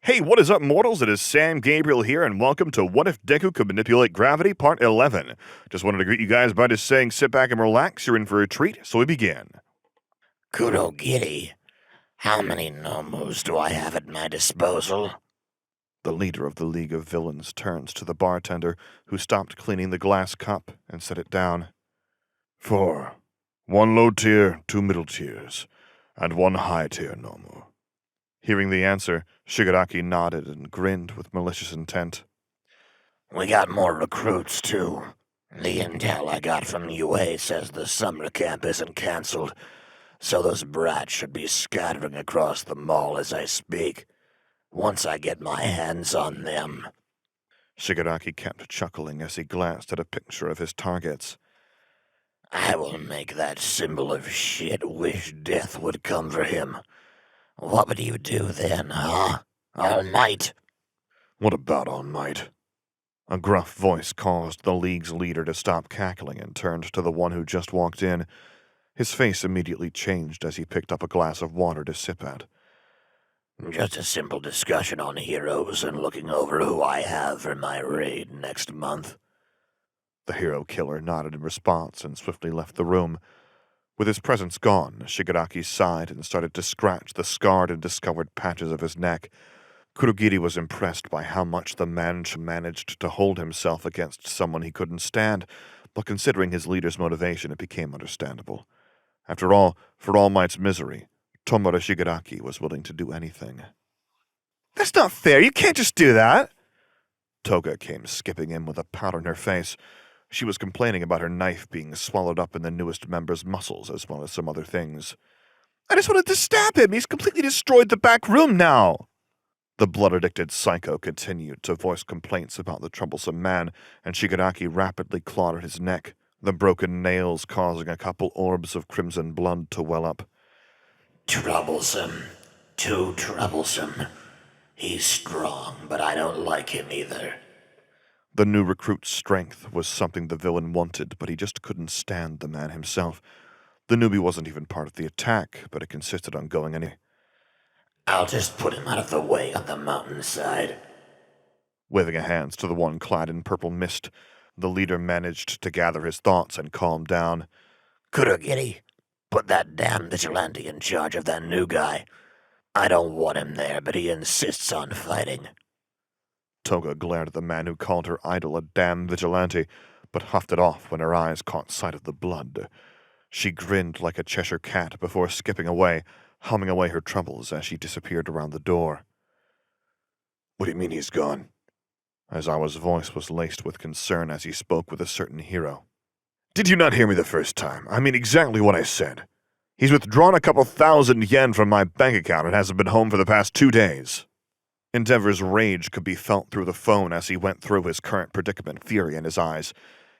Hey, what is up, mortals? It is Sam Gabriel here, and welcome to What If Deku Could Manipulate Gravity, Part 11. Just wanted to greet you guys by just saying sit back and relax, you're in for a treat, so we begin. Giddy. How many nomos do I have at my disposal? The leader of the League of Villains turns to the bartender, who stopped cleaning the glass cup and set it down. 4. 1 low tier, 2 middle tiers, and 1 high tier nomo. Hearing the answer, Shigaraki nodded and grinned with malicious intent. We got more recruits, too. The intel I got from UA says the summer camp isn't cancelled, so those brats should be scattering across the mall as I speak. Once I get my hands on them. Shigaraki kept chuckling as he glanced at a picture of his targets. I will make that symbol of shit wish death would come for him. What would you do then, huh? All Might? What about All Might? A gruff voice caused the League's leader to stop cackling and turned to the one who just walked in. His face immediately changed as he picked up a glass of water to sip at. Just a simple discussion on heroes and looking over who I have for my raid next month. The hero killer nodded in response and swiftly left the room. With his presence gone, Shigaraki sighed and started to scratch the scarred and discolored patches of his neck. Kurogiri was impressed by how much the man managed to hold himself against someone he couldn't stand, but considering his leader's motivation, it became understandable. After all, for All Might's misery, Tomura Shigaraki was willing to do anything. That's not fair, you can't just do that! Toga came skipping in with a pout on her face. She was complaining about her knife being swallowed up in the newest member's muscles, as well as some other things. I just wanted to stab him! He's completely destroyed the back room now! The blood-addicted psycho continued to voice complaints about the troublesome man, and Shigaraki rapidly clawed at his neck, the broken nails causing a couple orbs of crimson blood to well up. Troublesome. Too troublesome. He's strong, but I don't like him either. The new recruit's strength was something the villain wanted, but he just couldn't stand the man himself. The newbie wasn't even part of the attack, but it consisted on going anyway. I'll just put him out of the way on the mountainside. Waving a hand to the one clad in purple mist, the leader managed to gather his thoughts and calm down. Kurogiri, put that damn vigilante in charge of that new guy. I don't want him there, but he insists on fighting. Toga glared at the man who called her idol a damn vigilante, but huffed it off when her eyes caught sight of the blood. She grinned like a Cheshire cat before skipping away, humming away her troubles as she disappeared around the door. What do you mean he's gone? Aizawa's voice was laced with concern as he spoke with a certain hero. Did you not hear me the first time? I mean exactly what I said. He's withdrawn a couple thousand yen from my bank account and hasn't been home for the past 2 days. Endeavor's rage could be felt through the phone as he went through his current predicament, fury in his eyes.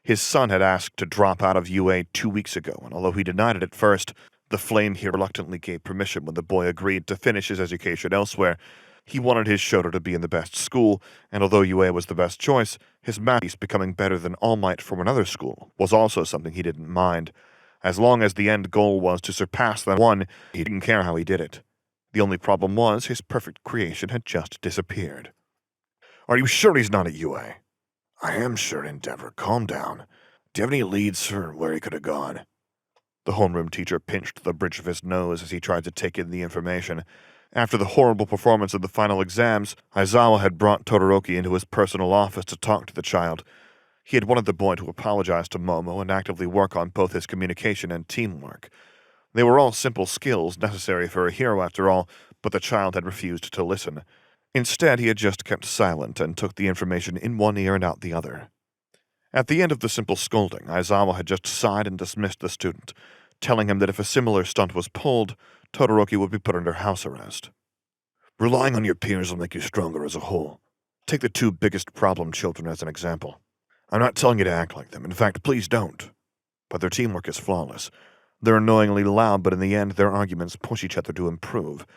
His son had asked to drop out of UA 2 weeks ago, and although he denied it at first, the flame here reluctantly gave permission when the boy agreed to finish his education elsewhere. He wanted his Shoto to be in the best school, and although UA was the best choice, his math becoming better than All Might from another school was also something he didn't mind. As long as the end goal was to surpass that one, he didn't care how he did it. The only problem was his perfect creation had just disappeared. Are you sure he's not at UA? I am sure, Endeavor. Calm down. Do you have any leads for where he could have gone? The homeroom teacher pinched the bridge of his nose as he tried to take in the information. After the horrible performance of the final exams, Aizawa had brought Todoroki into his personal office to talk to the child. He had wanted the boy to apologize to Momo and actively work on both his communication and teamwork. They were all simple skills necessary for a hero after all, but the child had refused to listen. Instead, he had just kept silent and took the information in one ear and out the other. At the end of the simple scolding, Aizawa had just sighed and dismissed the student, telling him that if a similar stunt was pulled, Todoroki would be put under house arrest. Relying on your peers will make you stronger as a whole. Take the 2 biggest problem children as an example. I'm not telling you to act like them. In fact, please don't. But their teamwork is flawless. They're annoyingly loud, but in the end, their arguments push each other to improve.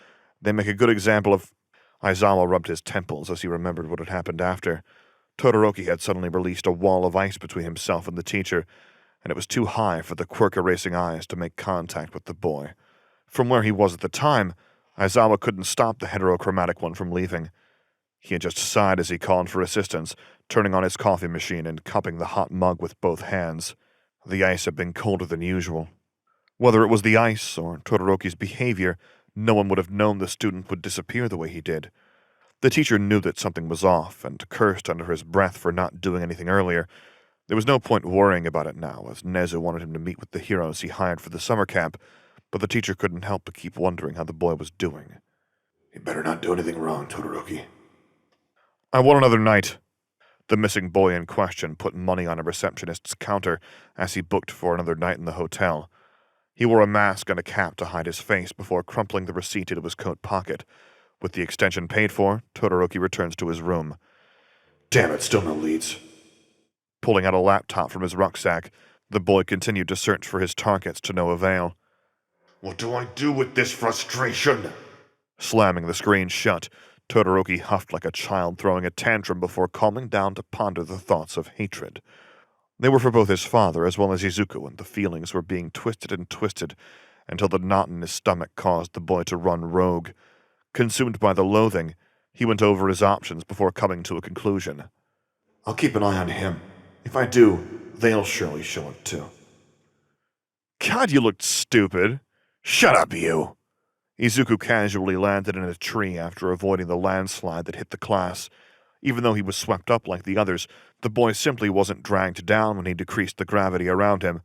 They make a good example of... Aizawa rubbed his temples as he remembered what had happened after. Todoroki had suddenly released a wall of ice between himself and the teacher, and it was too high for the Quirk-erasing eyes to make contact with the boy. From where he was at the time, Aizawa couldn't stop the heterochromatic one from leaving. He had just sighed as he called for assistance, turning on his coffee machine and cupping the hot mug with both hands. The ice had been colder than usual. Whether it was the ice or Todoroki's behavior, no one would have known the student would disappear the way he did. The teacher knew that something was off and cursed under his breath for not doing anything earlier. There was no point worrying about it now, as Nezu wanted him to meet with the heroes he hired for the summer camp, but the teacher couldn't help but keep wondering how the boy was doing. You better not do anything wrong, Todoroki. I want another night. The missing boy in question put money on a receptionist's counter as he booked for another night in the hotel. He wore a mask and a cap to hide his face before crumpling the receipt into his coat pocket. With the extension paid for, Todoroki returns to his room. Damn it, still no leads. Pulling out a laptop from his rucksack, the boy continued to search for his targets to no avail. What do I do with this frustration? Slamming the screen shut, Todoroki huffed like a child throwing a tantrum before calming down to ponder the thoughts of hatred. They were for both his father as well as Izuku, and the feelings were being twisted and twisted until the knot in his stomach caused the boy to run rogue. Consumed by the loathing, he went over his options before coming to a conclusion. I'll keep an eye on him. If I do, they'll surely show it too. God, you looked stupid. Shut up, you! Izuku casually landed in a tree after avoiding the landslide that hit the class. Even though he was swept up like the others, the boy simply wasn't dragged down when he decreased the gravity around him.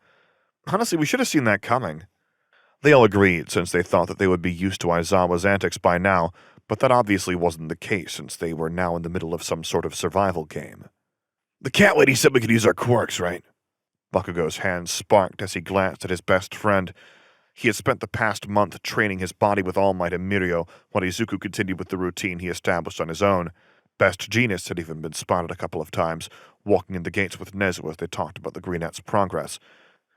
Honestly, we should have seen that coming. They all agreed, since they thought that they would be used to Aizawa's antics by now, but that obviously wasn't the case since they were now in the middle of some sort of survival game. The cat lady said we could use our quirks, right? Bakugo's hand sparked as he glanced at his best friend. He had spent the past month training his body with All Might and Mirio, while Izuku continued with the routine he established on his own. Best Genius had even been spotted a couple of times, walking in the gates with Nezu as they talked about the Greenette's progress.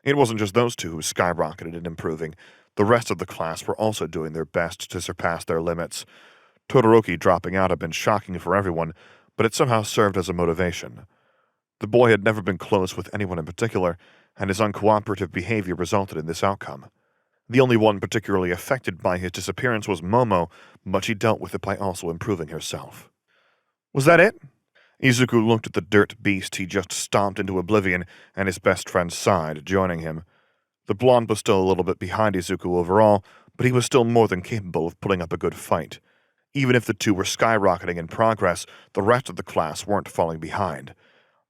It wasn't just those two who skyrocketed in improving. The rest of the class were also doing their best to surpass their limits. Todoroki dropping out had been shocking for everyone, but it somehow served as a motivation. The boy had never been close with anyone in particular, and his uncooperative behavior resulted in this outcome. The only one particularly affected by his disappearance was Momo, but she dealt with it by also improving herself. Was that it? Izuku looked at the dirt beast he just stomped into oblivion, and his best friend sighed, joining him. The blonde was still a little bit behind Izuku overall, but he was still more than capable of putting up a good fight. Even if the two were skyrocketing in progress, the rest of the class weren't falling behind.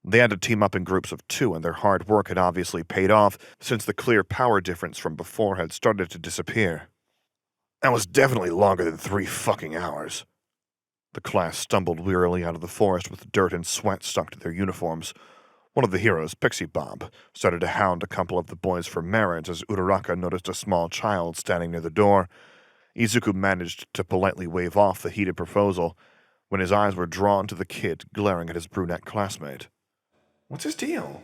They had to team up in groups of two, and their hard work had obviously paid off, since the clear power difference from before had started to disappear. That was definitely longer than 3 fucking hours. The class stumbled wearily out of the forest with dirt and sweat stuck to their uniforms. One of the heroes, Pixie Bob, started to hound a couple of the boys for marriage as Uraraka noticed a small child standing near the door. Izuku managed to politely wave off the heated proposal when his eyes were drawn to the kid glaring at his brunette classmate. What's his deal?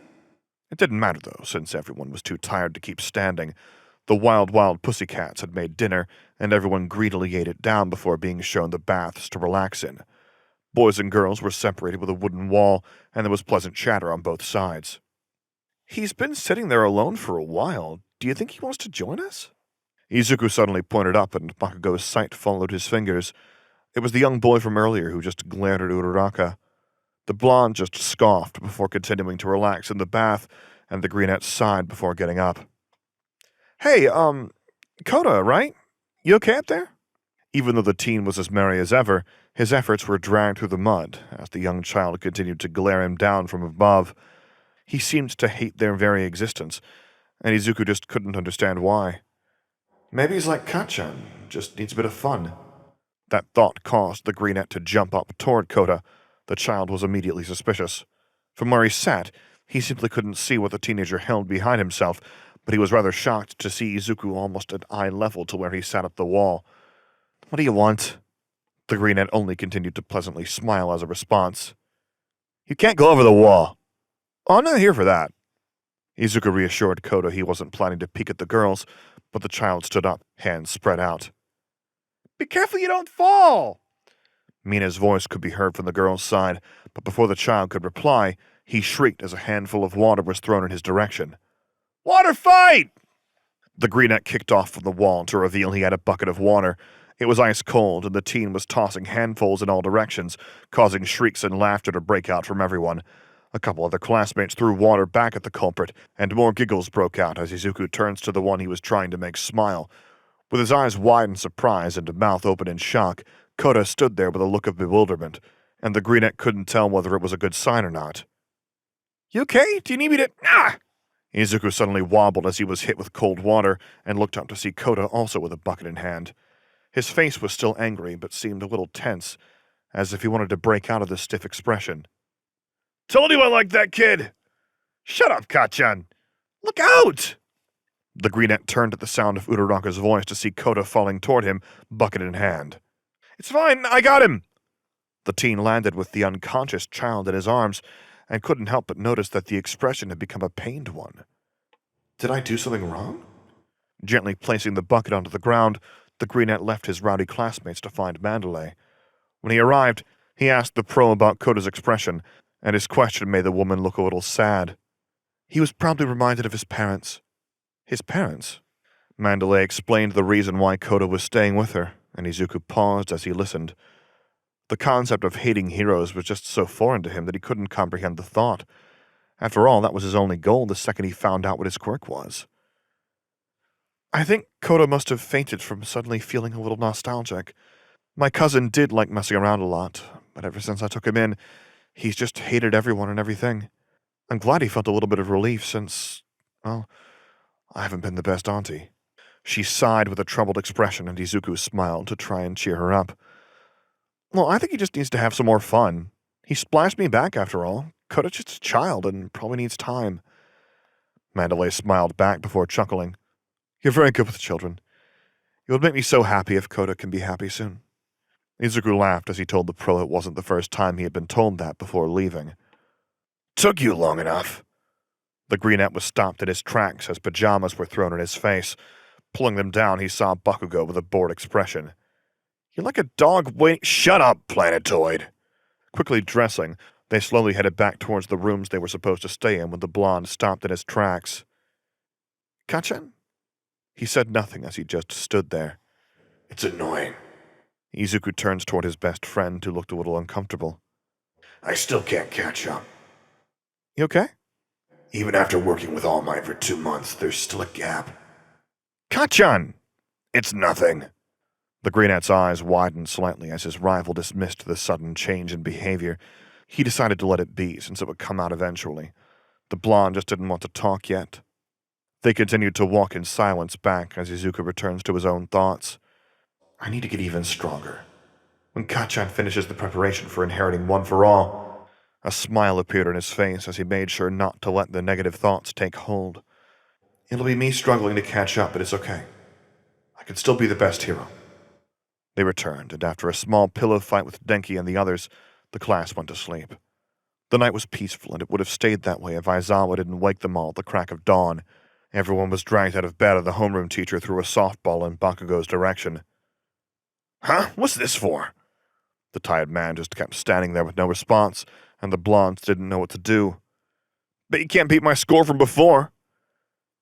It didn't matter, though, since everyone was too tired to keep standing. The wild pussycats had made dinner, and everyone greedily ate it down before being shown the baths to relax in. Boys and girls were separated with a wooden wall, and there was pleasant chatter on both sides. He's been sitting there alone for a while. Do you think he wants to join us? Izuku suddenly pointed up, and Bakugo's sight followed his fingers. It was the young boy from earlier who just glared at Uraraka. The blonde just scoffed before continuing to relax in the bath, and the Greenette sighed before getting up. Hey, Kota, right? You okay up there? Even though the teen was as merry as ever, his efforts were dragged through the mud as the young child continued to glare him down from above. He seemed to hate their very existence, and Izuku just couldn't understand why. Maybe he's like Kacchan, just needs a bit of fun. That thought caused the Greenette to jump up toward Kota. The child was immediately suspicious. From where he sat, he simply couldn't see what the teenager held behind himself, but he was rather shocked to see Izuku almost at eye level to where he sat at the wall. What do you want? The Greenette only continued to pleasantly smile as a response. You can't go over the wall. Oh, I'm not here for that. Izuku reassured Kota he wasn't planning to peek at the girls, but the child stood up, hands spread out. Be careful you don't fall! Mina's voice could be heard from the girl's side, but before the child could reply, he shrieked as a handful of water was thrown in his direction. Water fight! The Greenette kicked off from the wall to reveal he had a bucket of water, It was ice cold, and the teen was tossing handfuls in all directions, causing shrieks and laughter to break out from everyone. A couple other classmates threw water back at the culprit, and more giggles broke out as Izuku turns to the one he was trying to make smile. With his eyes wide in surprise and mouth open in shock, Kota stood there with a look of bewilderment, and the greenette couldn't tell whether it was a good sign or not. "You okay? Do you need me to—" "Ah!" Izuku suddenly wobbled as he was hit with cold water, and looked up to see Kota also with a bucket in hand. His face was still angry, but seemed a little tense, as if he wanted to break out of the stiff expression. "Told you I liked that kid!" "Shut up, Kachan! Look out!" The greenette turned at the sound of Uraraka's voice to see Kota falling toward him, bucket in hand. "It's fine, I got him!" The teen landed with the unconscious child in his arms, and couldn't help but notice that the expression had become a pained one. Did I do something wrong? Gently placing the bucket onto the ground, the greenette left his rowdy classmates to find Mandalay. When he arrived, he asked the pro about Kota's expression, and his question made the woman look a little sad. He was probably reminded of his parents. His parents? Mandalay explained the reason why Kota was staying with her, and Izuku paused as he listened. The concept of hating heroes was just so foreign to him that he couldn't comprehend the thought. After all, that was his only goal the second he found out what his quirk was. I think Kota must have fainted from suddenly feeling a little nostalgic. My cousin did like messing around a lot, but ever since I took him in, he's just hated everyone and everything. I'm glad he felt a little bit of relief since, well, I haven't been the best auntie. She sighed with a troubled expression, and Izuku smiled to try and cheer her up. Well, I think he just needs to have some more fun. He splashed me back, after all. Kota's just a child and probably needs time. Mandalay smiled back before chuckling. You're very good with children. It would make me so happy if Kota can be happy soon. Izuku laughed as he told the pro it wasn't the first time he had been told that before leaving. Took you long enough. The greenette was stopped in his tracks as pajamas were thrown in his face. Pulling them down, he saw Bakugo with a bored expression. You're like a dog waiting— Shut up, planetoid! Quickly dressing, they slowly headed back towards the rooms they were supposed to stay in when the blonde stopped in his tracks. Kachan? He said nothing as he just stood there. It's annoying. Izuku turns toward his best friend, who looked a little uncomfortable. I still can't catch up. You okay? Even after working with All Might for 2 months, there's still a gap. Kachan! It's nothing. The greenette's eyes widened slightly as his rival dismissed the sudden change in behavior. He decided to let it be, since it would come out eventually. The blonde just didn't want to talk yet. They continued to walk in silence back as Izuku returns to his own thoughts. I need to get even stronger. When Kachan finishes the preparation for inheriting One for All, a smile appeared on his face as he made sure not to let the negative thoughts take hold. It'll be me struggling to catch up, but it's okay. I can still be the best hero. They returned, and after a small pillow fight with Denki and the others, the class went to sleep. The night was peaceful, and it would have stayed that way if Aizawa didn't wake them all at the crack of dawn. Everyone was dragged out of bed, and the homeroom teacher threw a softball in Bakugo's direction. Huh? What's this for? The tired man just kept standing there with no response, and the blondes didn't know what to do. Bet you can't beat my score from before.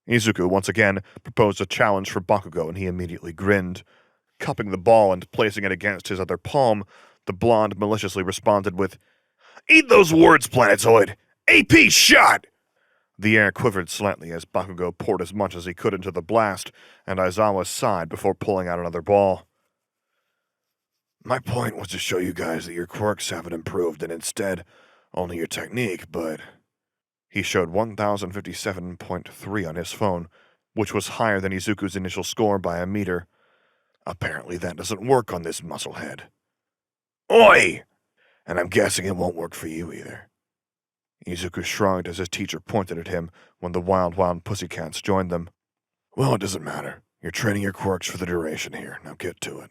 Izuku once again proposed a challenge for Bakugo, and he immediately grinned. Cupping the ball and placing it against his other palm, the blonde maliciously responded with, Eat those words, planetoid! AP shot! The air quivered slightly as Bakugo poured as much as he could into the blast, and Aizawa sighed before pulling out another ball. My point was to show you guys that your quirks haven't improved, and instead, only your technique, but... He showed 1057.3 on his phone, which was higher than Izuku's initial score by a meter. Apparently that doesn't work on this musclehead. Oi! And I'm guessing it won't work for you either. Izuku shrugged as his teacher pointed at him when the Wild Pussycats joined them. Well, it doesn't matter. You're training your quirks for the duration here. Now get to it.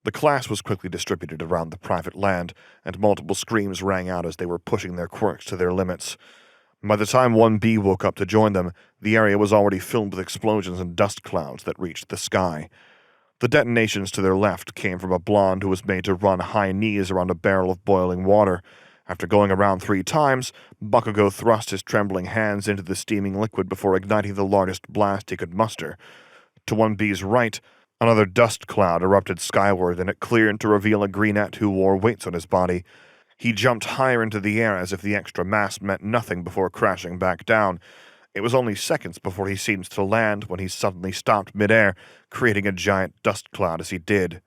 The class was quickly distributed around the private land, and multiple screams rang out as they were pushing their quirks to their limits. By the time 1B woke up to join them, the area was already filled with explosions and dust clouds that reached the sky. The detonations to their left came from a blonde who was made to run high knees around a barrel of boiling water. After going around 3 times, Bakugo thrust his trembling hands into the steaming liquid before igniting the largest blast he could muster. To 1B's right, Another dust cloud erupted skyward, and it cleared to reveal a greenette who wore weights on his body. He jumped higher into the air as if the extra mass meant nothing before crashing back down. It was only seconds before he seemed to land when he suddenly stopped midair, creating a giant dust cloud as he did.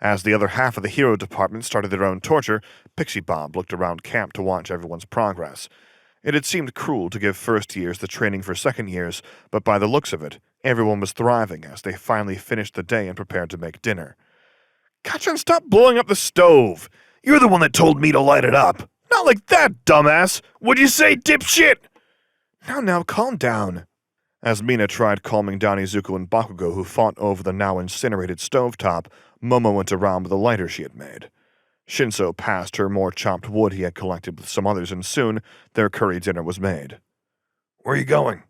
As the other half of the hero department started their own torture, Pixie Bob looked around camp to watch everyone's progress. It had seemed cruel to give first years the training for second years, but by the looks of it, everyone was thriving as they finally finished the day and prepared to make dinner. Kachan, stop blowing up the stove! You're the one that told me to light it up! Not like that, dumbass! What'd you say, dipshit? Now, calm down. As Mina tried calming down Izuku and Bakugo, who fought over the now incinerated stovetop, Momo went around with a lighter she had made. Shinso passed her more chopped wood he had collected with some others, and soon their curry dinner was made. Where are you going?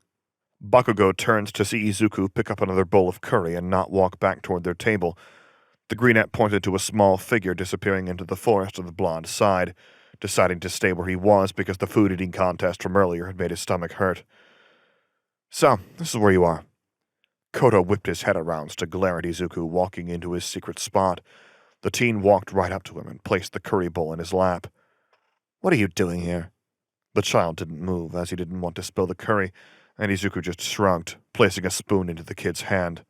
Bakugo turned to see Izuku pick up another bowl of curry and not walk back toward their table. The greenette pointed to a small figure disappearing into the forest on the blonde's side, deciding to stay where he was because the food-eating contest from earlier had made his stomach hurt. So, this is where you are. Kota whipped his head around to glare at Izuku walking into his secret spot. The teen walked right up to him and placed the curry bowl in his lap. What are you doing here? The child didn't move, as he didn't want to spill the curry, and Izuku just shrugged, placing a spoon into the kid's hand.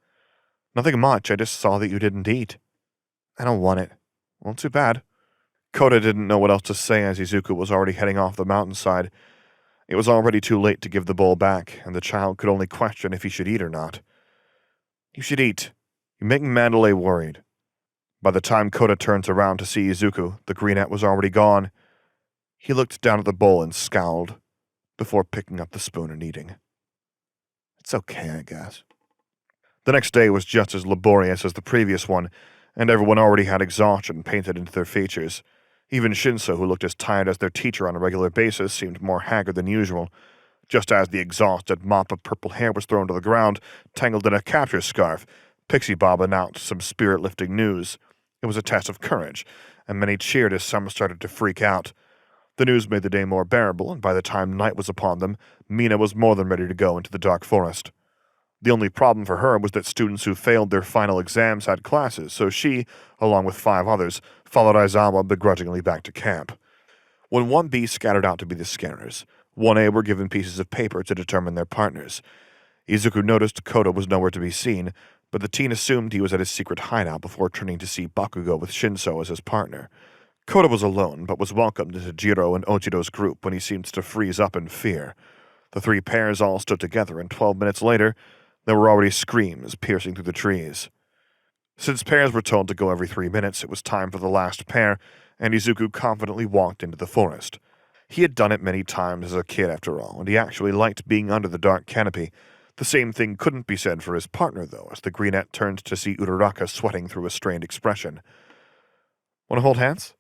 Nothing much, I just saw that you didn't eat. I don't want it. Well, too bad. Kota didn't know what else to say as Izuku was already heading off the mountainside. It was already too late to give the bowl back, and the child could only question if he should eat or not. You should eat. You're making Mandalay worried. By the time Kota turns around to see Izuku, the greenette was already gone. He looked down at the bowl and scowled, before picking up the spoon and eating. It's okay, I guess. The next day was just as laborious as the previous one, and everyone already had exhaustion painted into their features. Even Shinso, who looked as tired as their teacher on a regular basis, seemed more haggard than usual. Just as the exhausted mop of purple hair was thrown to the ground, tangled in a capture scarf, Pixie Bob announced some spirit-lifting news. It was a test of courage, and many cheered as some started to freak out. The news made the day more bearable, and by the time night was upon them, Mina was more than ready to go into the dark forest. The only problem for her was that students who failed their final exams had classes, so she, along with 5 others, followed Aizawa begrudgingly back to camp. When 1B scattered out to be the scarers, 1A were given pieces of paper to determine their partners. Izuku noticed Kota was nowhere to be seen, but the teen assumed he was at his secret hideout before turning to see Bakugo with Shinso as his partner. Kota was alone, but was welcomed into Jiro and Ojiro's group when he seemed to freeze up in fear. The 3 pairs all stood together, and 12 minutes later, there were already screams piercing through the trees. Since pairs were told to go every 3 minutes, it was time for the last pair, and Izuku confidently walked into the forest. He had done it many times as a kid, after all, and he actually liked being under the dark canopy. The same thing couldn't be said for his partner, though, as the greenette turned to see Uraraka sweating through a strained expression. Want to hold hands?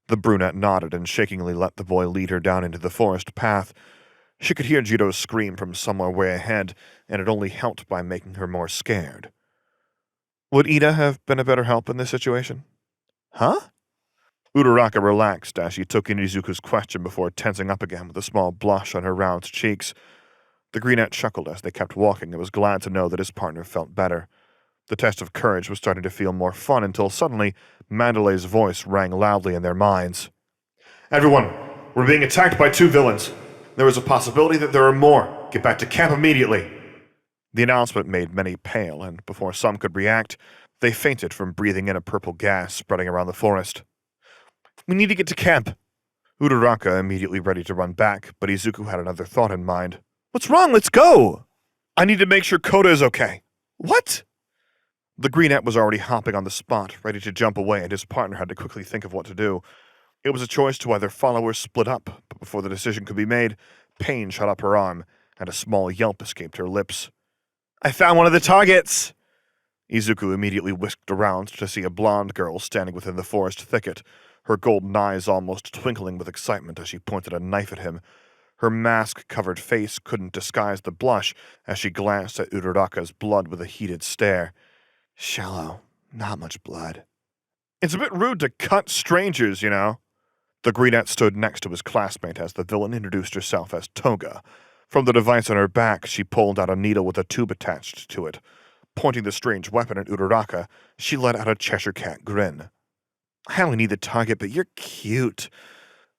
The brunette nodded and shakingly let the boy lead her down into the forest path. She could hear Jiro scream from somewhere way ahead, and it only helped by making her more scared. Would Ida have been a better help in this situation? Huh? Uraraka relaxed as she took in Izuku's question before tensing up again with a small blush on her round cheeks. The greenette chuckled as they kept walking and was glad to know that his partner felt better. The test of courage was starting to feel more fun until suddenly Mandalay's voice rang loudly in their minds. Everyone, we're being attacked by 2 villains. There is a possibility that there are more. Get back to camp immediately. The announcement made many pale, and before some could react, they fainted from breathing in a purple gas spreading around the forest. We need to get to camp. Uraraka immediately ready to run back, but Izuku had another thought in mind. What's wrong? Let's go! I need to make sure Kota is okay. What? The greenette was already hopping on the spot, ready to jump away, and his partner had to quickly think of what to do. It was a choice to either follow or split up, but before the decision could be made, pain shot up her arm, and a small yelp escaped her lips. I found one of the targets! Izuku immediately whisked around to see a blonde girl standing within the forest thicket, her golden eyes almost twinkling with excitement as she pointed a knife at him. Her mask-covered face couldn't disguise the blush as she glanced at Uraraka's blood with a heated stare. Shallow, not much blood. It's a bit rude to cut strangers, you know. The greenette stood next to his classmate as the villain introduced herself as Toga. From the device on her back, she pulled out a needle with a tube attached to it. Pointing the strange weapon at Uraraka, she let out a Cheshire Cat grin. I only need the target, but you're cute.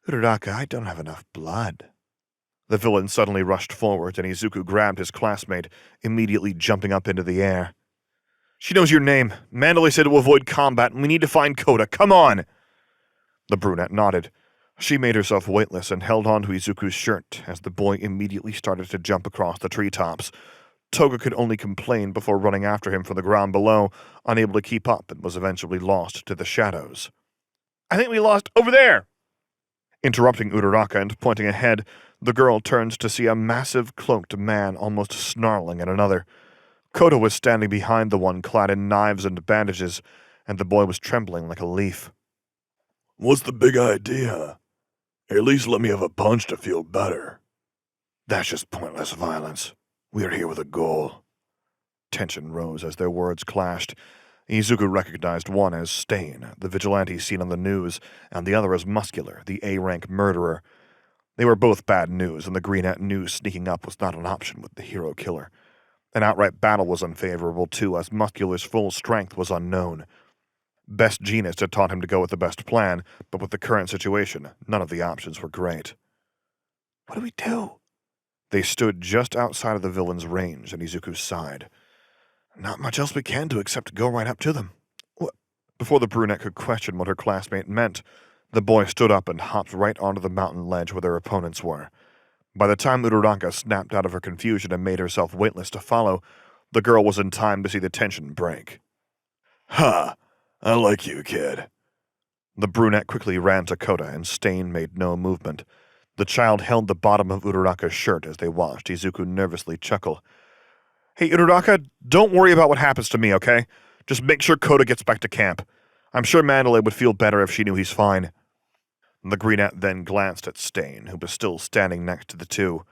Uraraka, I don't have enough blood. The villain suddenly rushed forward, and Izuku grabbed his classmate, immediately jumping up into the air. She knows your name. Mandalay said to avoid combat, and we need to find Kota. Come on! The brunette nodded. She made herself weightless and held on to Izuku's shirt as the boy immediately started to jump across the treetops. Toga could only complain before running after him from the ground below, unable to keep up, and was eventually lost to the shadows. I think we lost over there! Interrupting Uraraka and pointing ahead, the girl turned to see a massive cloaked man almost snarling at another. Kota was standing behind the one clad in knives and bandages, and the boy was trembling like a leaf. What's the big idea? At least let me have a punch to feel better. That's just pointless violence. We are here with a goal. Tension rose as their words clashed. Izuku recognized one as Stain, the vigilante seen on the news, and the other as Muscular, the A-rank murderer. They were both bad news, and the Greenette knew sneaking up was not an option with the hero killer. An outright battle was unfavorable, too, as Muscular's full strength was unknown. Best Genist had taught him to go with the best plan, but with the current situation, none of the options were great. What do we do? They stood just outside of the villain's range, and Izuku sighed. Not much else we can do except go right up to them. Before the brunette could question what her classmate meant, the boy stood up and hopped right onto the mountain ledge where their opponents were. By the time Uraraka snapped out of her confusion and made herself weightless to follow, the girl was in time to see the tension break. Ha! I like you, kid. The brunette quickly ran to Kota, and Stain made no movement. The child held the bottom of Uraraka's shirt as they watched Izuku nervously chuckle. Hey, Uraraka, don't worry about what happens to me, okay? Just make sure Kota gets back to camp. I'm sure Mandalay would feel better if she knew he's fine. The brunette then glanced at Stain, who was still standing next to the two.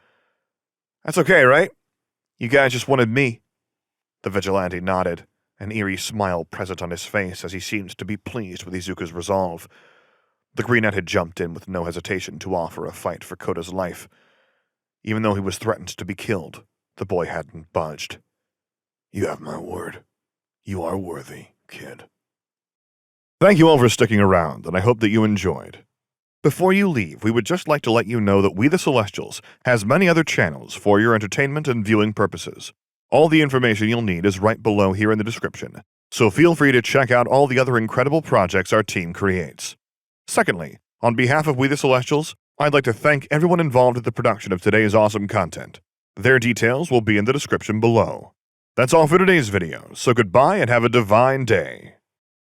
That's okay, right? You guys just wanted me. The vigilante nodded, an eerie smile present on his face as he seemed to be pleased with Izuku's resolve. The brunette had jumped in with no hesitation to offer a fight for Kota's life. Even though he was threatened to be killed, the boy hadn't budged. You have my word. You are worthy, kid. Thank you all for sticking around, and I hope that you enjoyed. Before you leave, we would just like to let you know that We the Celestials has many other channels for your entertainment and viewing purposes. All the information you'll need is right below here in the description, so feel free to check out all the other incredible projects our team creates. Secondly, on behalf of We the Celestials, I'd like to thank everyone involved in the production of today's awesome content. Their details will be in the description below. That's all for today's video, so goodbye and have a divine day.